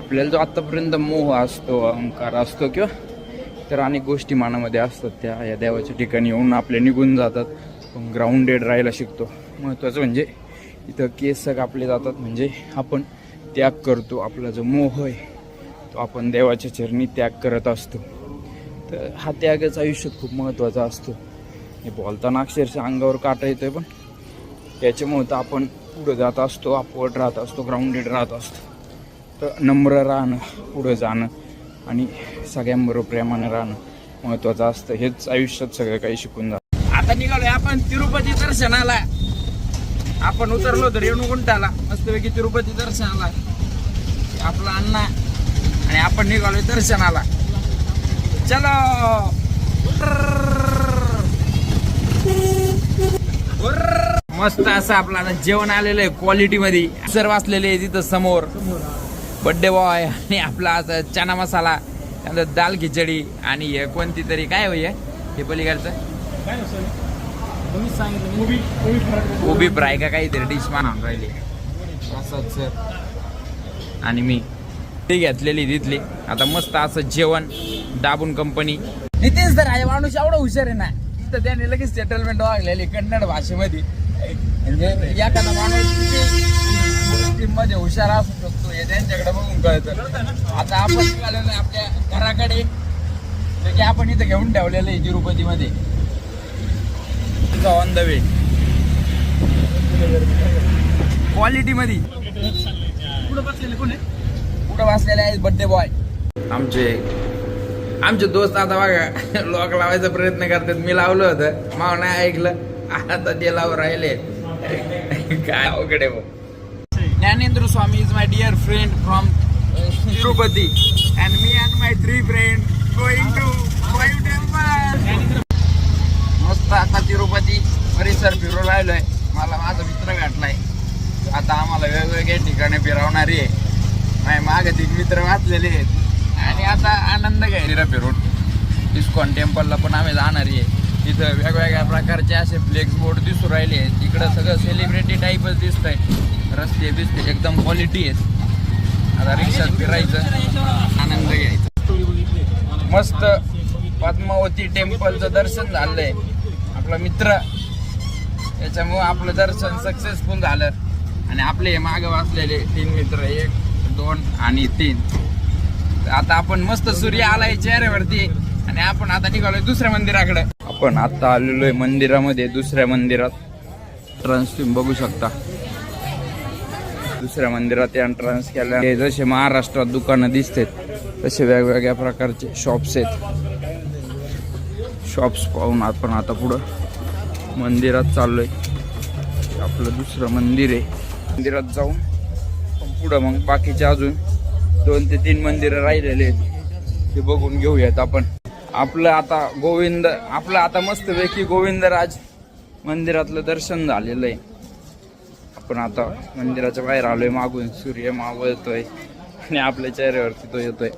आपल्याला जो आतापर्यंत मोह असतो, अहंकार असतो किंवा तर अनेक गोष्टी मनामध्ये असतात, त्या या देवाच्या ठिकाणी येऊन आपल्या निघून जातात. पण ग्राउंडेड राहायला शिकतो. महत्त्वाचं म्हणजे इथं केस कापले जातात, म्हणजे आपण त्याग करतो. आपला जो मोह आहे तो आपण देवाच्या चरणी त्याग करत असतो. तर हा त्यागच आयुष्यात खूप महत्त्वाचा असतो. हे बोलताना अक्षरशः अंगावर काटा येतोय, पण त्याच्यामुळे तर आपण पुढं जात असतो, अपवर्ड राहत असतो, ग्राउंडेड राहत असतो. तर नम्र राहणं, पुढं जाणं आणि सगळ्यांबरोबर प्रेमानं राहणं महत्त्वाचं असतं. हेच आयुष्यात सगळं काही शिकून जातं. आता निघालोय आपण तिरुपती दर्शनाला. आपण उतरलो तर रेणुगुंटाला, मस्तपैकी तिरुपती दर्शनाला. आपला अण्णा आणि आपण निघालोय दर्शनाला. चलो. मस्त असं आपल्याला जेवण आलेलं आहे क्वालिटी मध्ये. सर्व असलेले आहे तिथं समोर. बड्डे बॉय आणि आपला असं चना मसाला, त्यानंतर दाल खिचडी आणि हे कोणती तरी काय होय हे पलीकडचं उभी फ्राय का काहीतरी डिश मानून राहिली असंच सर. आणि मी ती घेतलेली तिथली. आता मस्त असं जेवण दाबून कंपनी. नितीन सर आहे माणूस एवढा हुशार आहे ना, तर त्याने लगेच सेटलमेंट वागलेली कन्नड भाषेमध्ये. म्हणजे एखादा माणूस मध्ये हुशार असू शकतो हे त्यांच्याकडे बघून कळतं. आता आपण निघालेलं आपल्या घराकडे, की आपण इथं घेऊन ठेवलेलं आहे तिरुपतीमध्ये ऑन द वे क्वालिटी मध्ये. पुढं बसलेले आहेत बड्डे बॉय आमचे दोस्त. आता बघा लॉक लावायचा प्रयत्न करतात. मी लावलं होतं, माव नाही ऐकलं, आता ते लावून राहिले. काय अवघड आहे. Gyanendra Swami is my dear friend from Tirupati and me and my 3 friend going to 5 temple. मस्त आता तिरुपती परिसर फिरून राहिलोय. मला माझा मित्र गाठलाय. आता आम्हाला वेगवेगळ्या ठिकाणी फिरवणारी आहे. माझ्या मागे 3 मित्र वाचलेले आहेत आणि आता आनंद घ्यायला फिरून इस्कॉन टेम्पलला पण आम्ही जाणारी आहे. तिथं वेगवेगळ्या प्रकारचे असे फ्लेक्स बोर्ड दिसून राहिले आहेत. तिकडं सगळं सेलिब्रिटी टाईपच दिसतंय. रस्ते बिस्ते एकदम क्वालिटी आहेत. आता रिक्षात फिरायचं, आनंद घ्यायचा. मस्त पद्मावती टेम्पलचं दर्शन झालंय. आपला मित्र याच्यामुळं आपलं दर्शन सक्सेसफुल झालं. आणि आपले मागं वाचलेले 3 मित्र, 1, 2 आणि 3. आता आपण मस्त सूर्य आलाय चेहऱ्यावरती आणि आपण आता निघालोय दुसऱ्या मंदिराकडे. आपण आता आलेलो आहे मंदिरामध्ये, दुसऱ्या मंदिरात. एंट्रन्स तुम्ही बघू शकता. दुसऱ्या मंदिरात एंट्रन्स केल्या. जसे महाराष्ट्रात दुकानं दिसतात तसे वेगवेगळ्या प्रकारचे शॉप्स आहेत. शॉप्स पाहून आपण आता पुढं मंदिरात चाललोय. आपलं दुसरं मंदिर आहे. मंदिरात जाऊन पुढं मग बाकीचे अजून 2 ते 3 मंदिरं राहिलेले आहेत, ते बघून घेऊयात आपण. आपलं आता मस्तपैकी गोविंदराज मंदिरातलं दर्शन झालेलं आहे. आपण आता मंदिराच्या बाहेर आलोय. मागून सूर्य मावळतोय आणि आपल्या चेहऱ्यावरती तो येतोय.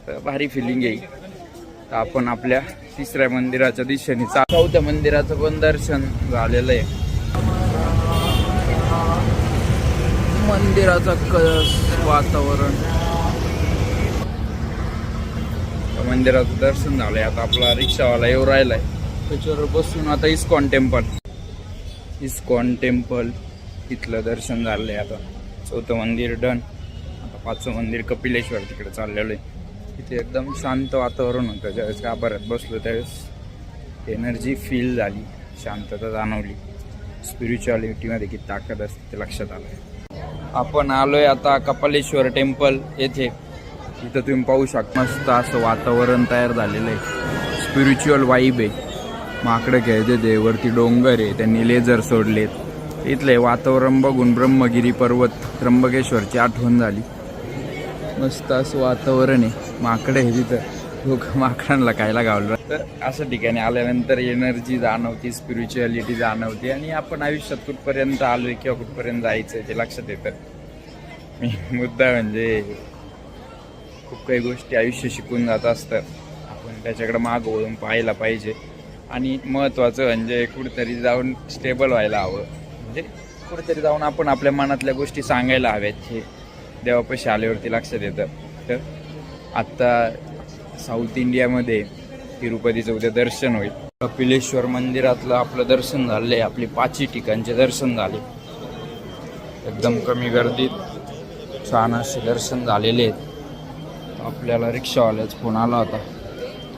तर भारी फिलिंग येईल. तर आपण आपल्या 3ऱ्या मंदिराच्या दिशेने 4थ्या मंदिराचं पण दर्शन झालेलं आहे. मंदिराचं वातावरण, मंदिराचं दर्शन झालंय. आता आपला रिक्षावाला येऊ राहिलाय, त्याच्यावर बसून आता इस्कॉन टेम्पल इथलं दर्शन झालंय. आता 4थं मंदिर डन. आता 5वं मंदिर कपिलेश्वर तिकडे चाललेलं आहे. तिथे एकदम शांत वातावरण होतं. ज्यावेळेस गाभाऱ्यात बसलो त्यावेळेस एनर्जी फील झाली, शांतता जाणवली. स्पिरिच्युअलिटीमध्ये किती ताकद असते ते लक्षात आलं. आपण आलोय आता कपालेश्वर टेम्पल येथे. इथं तुम्ही पाहू शकता मस्त असं वातावरण तयार झालेलं आहे. स्पिरिच्युअल वाईब आहे. माकडं खेळते ते, वरती डोंगर आहे, त्यांनी लेझर सोडलेत. इथले वातावरण बघून ब्रह्मगिरी पर्वत त्र्यंबकेश्वरची आठवण झाली. मस्त असं वातावरण आहे. माकडं आहे तिथं, लोक माकडांना खायला गावलं. तर अशा ठिकाणी आल्यानंतर एनर्जी जाणवती, स्पिरिच्युअलिटी जाणवते आणि आपण आयुष्यात कुठपर्यंत आलोय किंवा कुठपर्यंत जायचं ते लक्षात येतं. मुद्दा म्हणजे खूप काही गोष्टी आयुष्य शिकून जात असतात. आपण त्याच्याकडे मागं वळून पाहायला पाहिजे. आणि महत्त्वाचं म्हणजे कुठेतरी जाऊन स्टेबल व्हायला हवं. म्हणजे कुठेतरी जाऊन आपण आपल्या मनातल्या गोष्टी सांगायला हव्यात. हे देवापाशी आल्यावरती लक्षात येतं. तर आत्ता साऊथ इंडियामध्ये तिरुपतीचं उद्या दर्शन होईल. कपिलेश्वर मंदिरातलं आपलं दर्शन झालं आहे, आपली 5 ठिकाणचे दर्शन झाले. एकदम कमी गर्दीत छान असे दर्शन झालेले आहेत. आपल्याला रिक्षावाल्याचा फोन आला होता,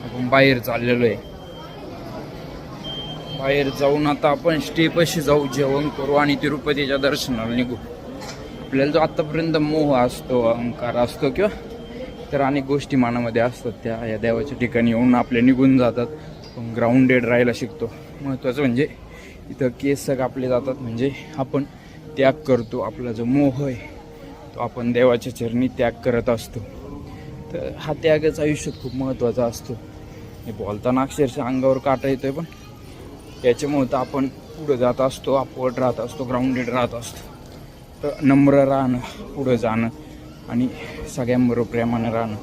आपण बाहेर चाललेलो आहे. बाहेर जाऊन आता आपण स्टेपाशी जाऊ, जेवण करू आणि तिरुपतीच्या दर्शनाला निघू. आपल्याला जो आतापर्यंत मोह असतो, अहंकार असतो किंवा तर अनेक गोष्टी मनामध्ये असतात, त्या या देवाच्या ठिकाणी येऊन आपले निघून जातात. पण ग्राउंडेड राहायला शिकतो. महत्त्वाचं म्हणजे इथं केस कापले जातात, म्हणजे आपण त्याग करतो. आपला जो मोह आहे तो आपण देवाच्या चरणी त्याग करत असतो. तर हा त्यागच आयुष्यात खूप महत्त्वाचा असतो. हे बोलताना अक्षरशः अंगावर काटा येतोय, पण याच्यामुळे तर आपण पुढं जात असतो, अपवर्ड राहत असतो, ग्राउंडेड राहत असतो. तर नम्र राहणं, पुढं जाणं आणि सगळ्यांबरोबर प्रेमानं राहणं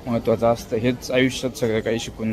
महत्त्वाचं असतं. हेच आयुष्यात सगळं काही शिकून जातं.